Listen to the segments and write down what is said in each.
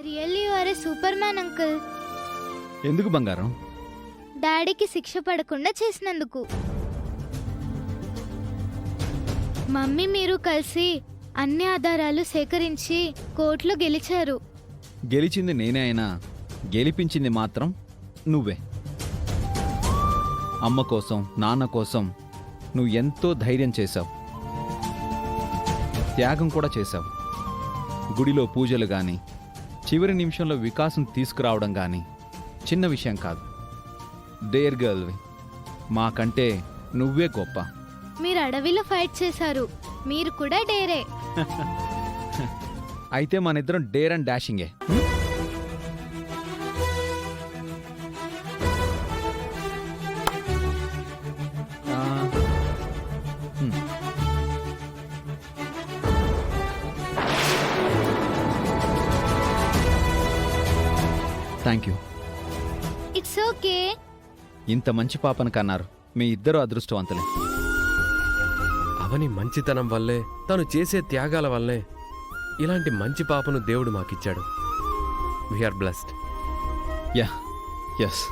Really you are a super man uncle. ఎందుకు బంగారం? డాడీకి శిక్ష పడకుండా చేసినందుకు. మమ్మీ మీరు కలిసి అన్ని ఆధారాలు సేకరించి కోర్టులో గెలిచారు. గెలిచింది నేనే అయినా గెలిపించింది మాత్రం నువ్వే. అమ్మ కోసం నాన్న కోసం నువ్వు ఎంతో ధైర్యం చేశావు, త్యాగం కూడా చేశావు. గుడిలో పూజలు గాని చివరి నిమిషంలో వికాసం తీసుకురావడం గాని చిన్న విషయం కాదు. డేర్ గర్ల్వి, మాకంటే నువ్వే గొప్ప. మీరు అడవిలో ఫైట్ చేశారు, మీరు కూడా డేరే. అయితే మనిద్దరం డేర్ అండ్ డాషింగే. Thank you. It's okay. ఇంత మంచి పాపను కన్నారు. మీ ఇద్దరు అదృష్టవంతులే. అవని మంచితనం వల్లే, తను చేసే త్యాగాల వల్లే ఇలాంటి మంచి పాపను దేవుడు మాకిచ్చాడు. We are blessed. Yeah, yes.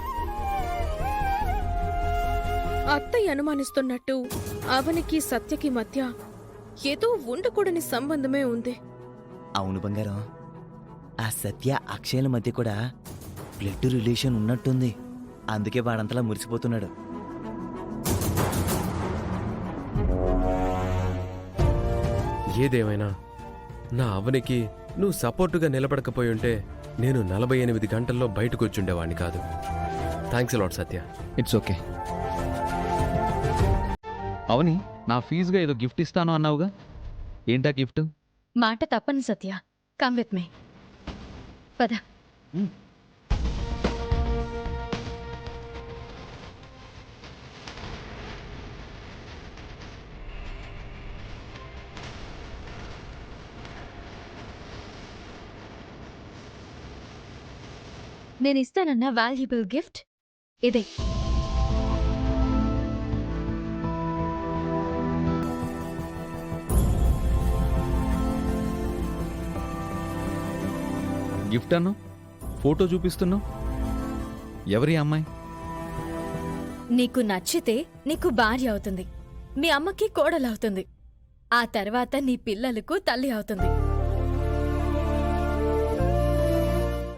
అత్తయ్య అనుమానిస్తున్నట్టు అవనికి సత్యకి మధ్య ఏదో ఉండకూడని సంబంధమే ఉంది. అవును బంగారం, ఆ సత్య అక్షయల మధ్య కూడా బ్లడ్ రిలేషన్ ఉన్నట్టుంది. అందుకే వాడంతలా మురిసిపోతున్నాడు. ఏదేమైనా నా అవనికి నువ్వు సపోర్టుగా నిలబడకపోయుంటే నేను 48 గంటల్లో బయటకొచ్చుండేవాణ్ణి కాదు. Thanks lot Satya. It's okay. Avani, నా ఫీజుగా ఏదో గిఫ్ట్ ఇస్తాను అన్నావుగా, ఏంటా గిఫ్ట్? మాట తప్పని సత్య. Come with me. పద. నేను ఇస్తానన్న వాల్యుబుల్ గిఫ్ట్ ఇదే. గిఫ్ట్ అన్నావు, ఫోటో చూపిస్తున్నావు. ఎవరి అమ్మాయి? నీకు నచ్చితే నీకు భార్య అవుతుంది, మీ అమ్మకి కోడలవుతుంది, ఆ తర్వాత నీ పిల్లలకు తల్లి అవుతుంది.